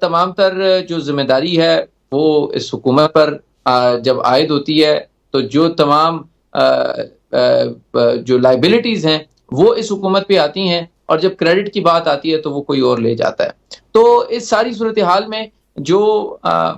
تمام تر جو ذمہ داری ہے وہ اس حکومت پر جب عائد ہوتی ہے تو جو تمام جو لائبلٹیز ہیں وہ اس حکومت پہ آتی ہیں، اور جب کریڈٹ کی بات آتی ہے تو وہ کوئی اور لے جاتا ہے. تو اس ساری صورتحال میں جو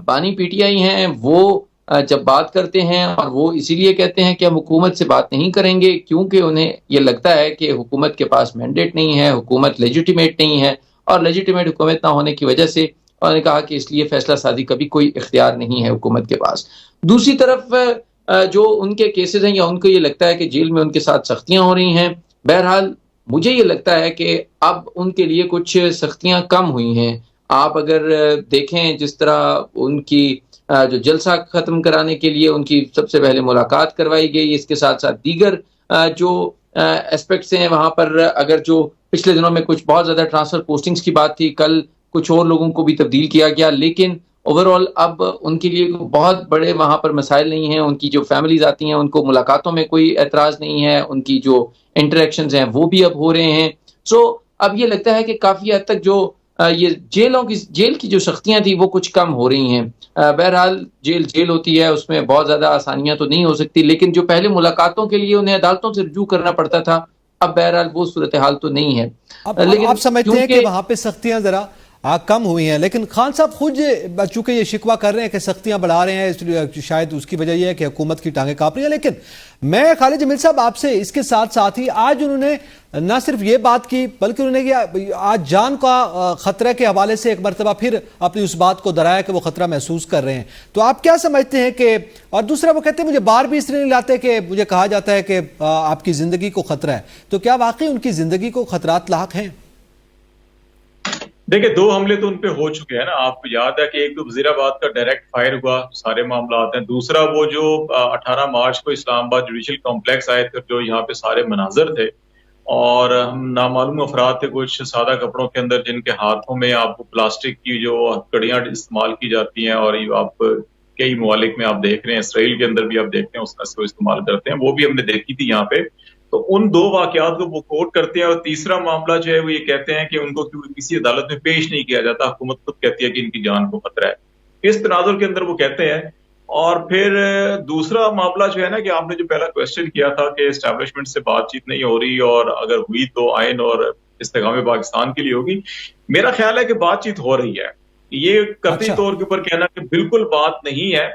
بانی پی ٹی آئی ہیں وہ جب بات کرتے ہیں، اور وہ اسی لیے کہتے ہیں کہ ہم حکومت سے بات نہیں کریں گے کیونکہ انہیں یہ لگتا ہے کہ حکومت کے پاس مینڈیٹ نہیں ہے، حکومت لیجیٹیمیٹ نہیں ہے، اور لیجیٹیمیٹ حکومت نہ ہونے کی وجہ سے انہوں نے کہا کہ اس لیے فیصلہ سازی کا بھی کوئی اختیار نہیں ہے حکومت کے پاس. دوسری طرف جو ان کے کیسز ہیں یا ان کو یہ لگتا ہے کہ جیل میں ان کے ساتھ سختیاں ہو رہی ہیں، بہرحال مجھے یہ لگتا ہے کہ اب ان کے لیے کچھ سختیاں کم ہوئی ہیں. آپ اگر دیکھیں جس طرح ان کی جو جلسہ ختم کرانے کے لیے ان کی سب سے پہلے ملاقات کروائی گئی، اس کے ساتھ ساتھ دیگر جو اسپیکٹس ہیں وہاں پر، اگر جو پچھلے دنوں میں کچھ بہت زیادہ ٹرانسفر پوسٹنگز کی بات تھی، کل کچھ اور لوگوں کو بھی تبدیل کیا گیا، لیکن اوور آل اب ان کے لیے بہت بڑے وہاں پر مسائل نہیں ہیں. ان کی جو فیملیز آتی ہیں ان کو ملاقاتوں میں کوئی اعتراض نہیں ہے، ان کی جو انٹریکشنز ہیں وہ بھی اب ہو رہے ہیں. سو اب یہ لگتا ہے کہ کافی حد تک جو یہ جیل کی جو سختیاں تھیں وہ کچھ کم ہو رہی ہیں. بہرحال جیل ہوتی ہے، اس میں بہت زیادہ آسانیاں تو نہیں ہو سکتی، لیکن جو پہلے ملاقاتوں کے لیے انہیں عدالتوں سے رجوع کرنا پڑتا تھا، اب بہرحال وہ صورتحال تو نہیں ہے. اب آپ سمجھتے ہیں کہ وہاں پہ سختیاں ذرا کم ہوئی ہیں، لیکن خان صاحب خود چونکہ یہ شکوہ کر رہے ہیں کہ سختیاں بڑھا رہے ہیں، شاید اس کی وجہ یہ ہے کہ حکومت کی ٹانگیں کانپ رہی ہیں. لیکن میں خالد جمیل صاحب آپ سے اس کے ساتھ ساتھ ہی آج انہوں نے نہ صرف یہ بات کی بلکہ انہوں نے آج جان کا خطرہ کے حوالے سے ایک مرتبہ پھر اپنی اس بات کو دہرایا کہ وہ خطرہ محسوس کر رہے ہیں. تو آپ کیا سمجھتے ہیں کہ، اور دوسرا وہ کہتے ہیں مجھے بار بھی اس لیے نہیں لاتے کہ مجھے کہا جاتا ہے کہ آپ کی زندگی کو خطرہ ہے، تو کیا واقعی ان کی زندگی کو خطرات لاحق ہیں؟ دیکھیں 2 حملے تو ان پہ ہو چکے ہیں نا. آپ کو یاد ہے کہ ایک تو وزیر آباد کا ڈائریکٹ فائر ہوا، سارے معاملات ہیں. دوسرا وہ جو 18 مارچ کو اسلام آباد جوڈیشل کمپلیکس آئے تھے، جو یہاں پہ سارے مناظر تھے، اور ہم نامعلوم افراد تھے کچھ سادہ کپڑوں کے اندر، جن کے ہاتھوں میں آپ کو پلاسٹک کی جو کڑیاں استعمال کی جاتی ہیں، اور یہ آپ کئی ممالک میں آپ دیکھ رہے ہیں، اسرائیل کے اندر بھی آپ دیکھ رہے ہیں اس کا استعمال کرتے ہیں، وہ بھی ہم نے دیکھی تھی یہاں پہ. تو ان 2 واقعات کو وہ کوٹ کرتے ہیں. اور تیسرا معاملہ جو ہے وہ یہ کہتے ہیں کہ ان کو کسی عدالت میں پیش نہیں کیا جاتا، حکومت خود کہتی ہے کہ ان کی جان کو خطرہ ہے، اس تناظر کے اندر وہ کہتے ہیں. اور پھر دوسرا معاملہ جو ہے نا، کہ آپ نے جو پہلا کوشچن کیا تھا کہ اسٹیبلشمنٹ سے بات چیت نہیں ہو رہی، اور اگر ہوئی تو آئین اور استحکام پاکستان کے لیے ہوگی. میرا خیال ہے کہ بات چیت ہو رہی ہے. یہ قطعی طور کے اوپر کہنا کہ بالکل بات نہیں ہے،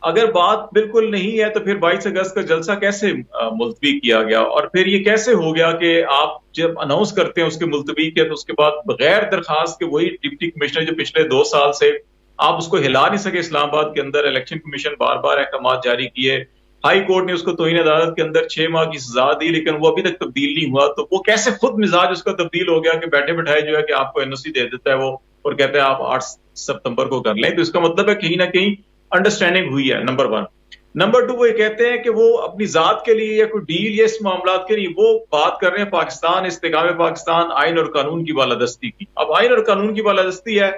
اگر بات بالکل نہیں ہے تو پھر 22 اگست کا جلسہ کیسے ملتوی کیا گیا؟ اور پھر یہ کیسے ہو گیا کہ آپ جب اناؤنس کرتے ہیں اس کے ملتوی کے، تو اس کے بعد بغیر درخواست کے وہی ڈپٹی کمشنر جو پچھلے 2 سال سے آپ اس کو ہلا نہیں سکے اسلام آباد کے اندر، الیکشن کمیشن بار بار احکامات جاری کیے، ہائی کورٹ نے اس کو توہین عدالت کے اندر 6 ماہ کی سزا دی، لیکن وہ ابھی تک تبدیل نہیں ہوا. تو وہ کیسے خود مزاج اس کا تبدیل ہو گیا کہ بیٹھے بٹھائے جو ہے کہ آپ کو این او سی دے دیتا ہے وہ، اور کہتا ہے آپ 8 ستمبر کو کر لیں. تو اس کا مطلب ہے کہیں نہ کہیں انڈرسٹینڈنگ ہوئی ہے، نمبر 1. نمبر 2 وہ یہ کہتے ہیں کہ وہ اپنی ذات کے لیے یا کوئی ڈیل یا اس معاملات کے لیے وہ بات کر رہے ہیں پاکستان، استحکام پاکستان، آئین اور قانون کی بالادستی کی. اب آئین اور قانون کی بالادستی ہے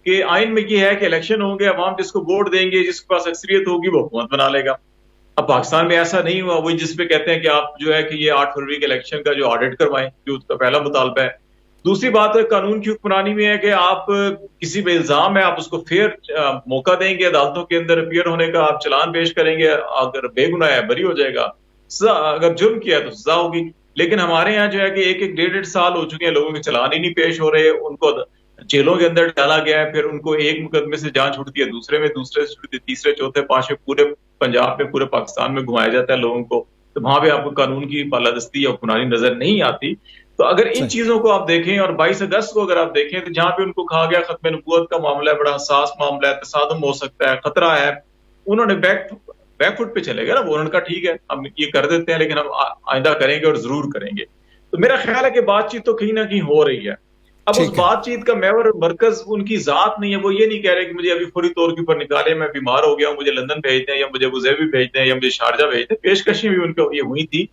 کہ آئین میں یہ ہے کہ الیکشن ہوں گے، عوام جس کو ووٹ دیں گے، جس کے پاس اکثریت ہوگی وہ حکومت بنا لے گا. اب پاکستان میں ایسا نہیں ہوا، وہی جس پہ کہتے ہیں کہ آپ جو ہے کہ یہ 8 فروری کے الیکشن کا جو آڈٹ کروائیں، جو اس کا پہلا مطالبہ ہے. دوسری بات ہے قانون کی حکمرانی میں ہے کہ آپ کسی پہ الزام ہے آپ اس کو فیئر موقع دیں گے عدالتوں کے اندر اپیئر ہونے کا، آپ چلان پیش کریں گے، اگر بے گناہ ہے بری ہو جائے گا، اگر جرم کیا ہے تو سزا ہوگی. لیکن ہمارے یہاں جو ہے کہ 1-1.5 سال ہو چکے ہیں، لوگوں کے چلان ہی نہیں پیش ہو رہے، ان کو جیلوں کے اندر ڈالا گیا ہے، پھر ان کو ایک مقدمے سے جان چھوٹتی ہے، دوسرے میں، دوسرے سے چھوٹتی ہے، تیسرے، چوتھے، پانچویں، پورے پنجاب میں، پورے پاکستان میں گھمایا جاتا ہے لوگوں کو. تو وہاں پہ آپ کو قانون کی بالادستی یا حکمرانی نظر نہیں آتی. تو اگر ان چیزوں کو آپ دیکھیں، اور 22 اگست کو اگر آپ دیکھیں، تو جہاں پہ ان کو کہا گیا ختم نبوت کا معاملہ ہے، بڑا حساس معاملہ ہے، تصادم ہو سکتا ہے، خطرہ ہے، انہوں نے بیک فٹ پہ چلے گئے نا. وہ انہوں نے کہا ٹھیک ہے ہم یہ کر دیتے ہیں، لیکن ہم آئندہ کریں گے اور ضرور کریں گے. تو میرا خیال ہے کہ بات چیت تو کہیں نہ کہیں ہو رہی ہے. اب اس بات چیت کا محور مرکز ان کی ذات نہیں ہے. وہ یہ نہیں کہہ رہے کہ مجھے ابھی فوری طور کے اوپر نکالے، میں بیمار ہو گیا ہوں، مجھے لندن بھیج دیں، یا مجھے ابوظہبی بھیج دیں، یا مجھے شارجہ بھیج دیں. پیشکشیں بھی ان کو یہ ہوئی تھی،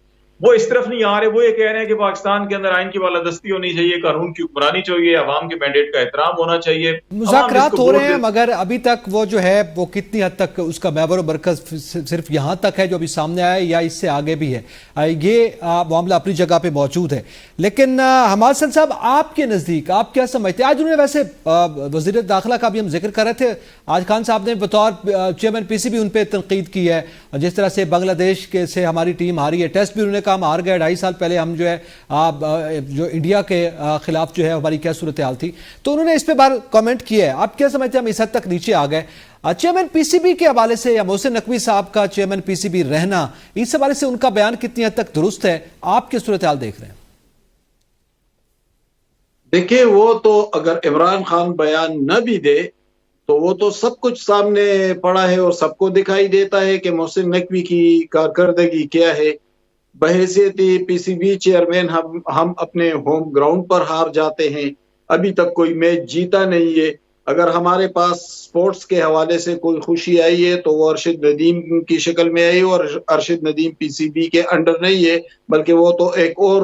وہ اس طرف نہیں آ رہے. وہ یہ کہہ رہے ہیں کہ پاکستان کے اندر آئین کی بالادستی ہونی چاہیے, قانون کی حکمرانی چاہیے, عوام کے مینڈیٹ کا احترام ہونا چاہیے. مذاکرات ہو رہے ہیں مگر ابھی تک وہ جو ہے وہ کتنی حد تک اس کا محور و مرکز صرف یہاں تک ہے جو ابھی سامنے آیا ہے یا اس سے آگے بھی ہے؟ یہ معاملہ اپنی جگہ پہ موجود ہے. لیکن حماد حسن صاحب, آپ کے نزدیک آپ کیا سمجھتے ہیں؟ آج انہوں نے ویسے وزیر داخلہ کا بھی ہم ذکر کر رہے تھے, آج خان صاحب نے بطور chairman P C be in پہ تنقید کی ہے, جس طرح سے بنگلہ دیش سے ہماری ٹیم ہاری ہے, ٹیسٹ بھی انہوں نے کہا ہم ہار گئے, 2.5 سال پہلے ہم جو ہے جو انڈیا کے خلاف جو ہے ہماری کیا صورتحال تھی, تو انہوں نے اس پہ بار کامنٹ کیا ہے. آپ کیا سمجھتے ہیں ہم اس حد تک نیچے آ گئے؟ چیئرمین پی سی بی کے حوالے سے یا محسن نقوی صاحب کا چیئرمین پی سی بی رہنا, اس حوالے سے ان کا بیان کتنی حد تک درست ہے؟ آپ کیا صورتحال دیکھ رہے ہیں؟ دیکھیں, وہ تو اگر عمران خان بیان نہ بھی دے تو وہ تو سب کچھ سامنے پڑا ہے اور سب کو دکھائی دیتا ہے کہ محسن نقوی کی کارکردگی کیا ہے. بحیثیت پی سی بی چیئرمین ہم اپنے ہوم گراؤنڈ پر ہار جاتے ہیں, ابھی تک کوئی میچ جیتا نہیں ہے. اگر ہمارے پاس سپورٹس کے حوالے سے کوئی خوشی آئی ہے تو وہ ارشد ندیم کی شکل میں آئی, اور ارشد ندیم پی سی بی کے انڈر نہیں ہے بلکہ وہ تو ایک اور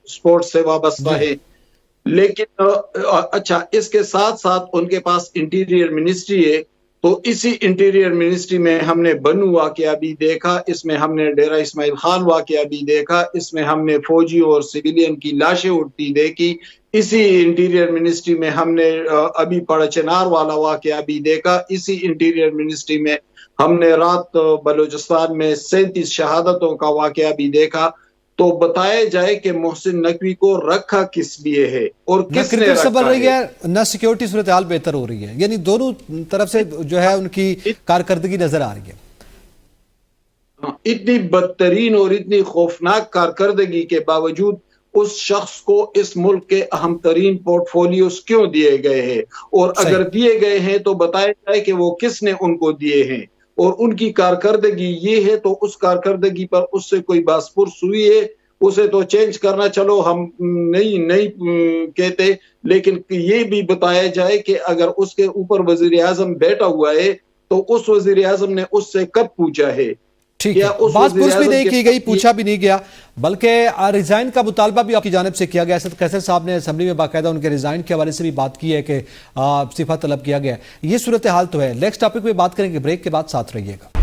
سپورٹس سے وابستہ ہے. لیکن اچھا, اس کے ساتھ ساتھ ان کے پاس انٹیریئر منسٹری ہے, تو اسی انٹیریئر منسٹری میں ہم نے بنو واقعہ بھی دیکھا, اس میں ہم نے ڈیرہ اسماعیل خان واقعہ بھی دیکھا, اس میں ہم نے فوجی اور سویلین کی لاشیں اٹھتی دیکھی, اسی انٹیریئر منسٹری میں ہم نے ابھی پڑا چنار والا واقعہ بھی دیکھا, اسی انٹیریئر منسٹری میں ہم نے رات بلوچستان میں 37 شہادتوں کا واقعہ بھی دیکھا. تو بتایا جائے کہ محسن نقوی کو رکھا کس لیے ہے اور کس نے رکھا ہے؟ نہ سیکیورٹی صورتحال بہتر ہو رہی ہے, یعنی دونوں طرف سے جو ہے ان کی کارکردگی نظر آ رہی ہے. اتنی بدترین اور اتنی خوفناک کارکردگی کے باوجود اس شخص کو اس ملک کے اہم ترین پورٹ فولیوز کیوں دیے گئے ہیں, اور اگر دیے گئے ہیں تو بتایا جائے کہ وہ کس نے ان کو دیے ہیں اور ان کی کارکردگی یہ ہے, تو اس کارکردگی پر اس سے کوئی باس پرس ہوئی ہے, اسے تو چینج کرنا چلو ہم نہیں کہتے, لیکن یہ بھی بتایا جائے کہ اگر اس کے اوپر وزیر اعظم بیٹھا ہوا ہے تو اس وزیر اعظم نے اس سے کب پوچھا ہے؟ ٹھیک ہے, بات پرس بھی نہیں کی گئی, پوچھا بھی نہیں گیا, بلکہ ریزائن کا مطالبہ بھی آپ کی جانب سے کیا گیا. اسد قیصر صاحب نے اسمبلی میں باقاعدہ ان کے ریزائن کے حوالے سے بھی بات کی ہے کہ استعفیٰ طلب کیا گیا. یہ صورتحال تو ہے. نیکسٹ ٹاپک پہ بات کریں گے, بریک کے بعد ساتھ رہیے گا.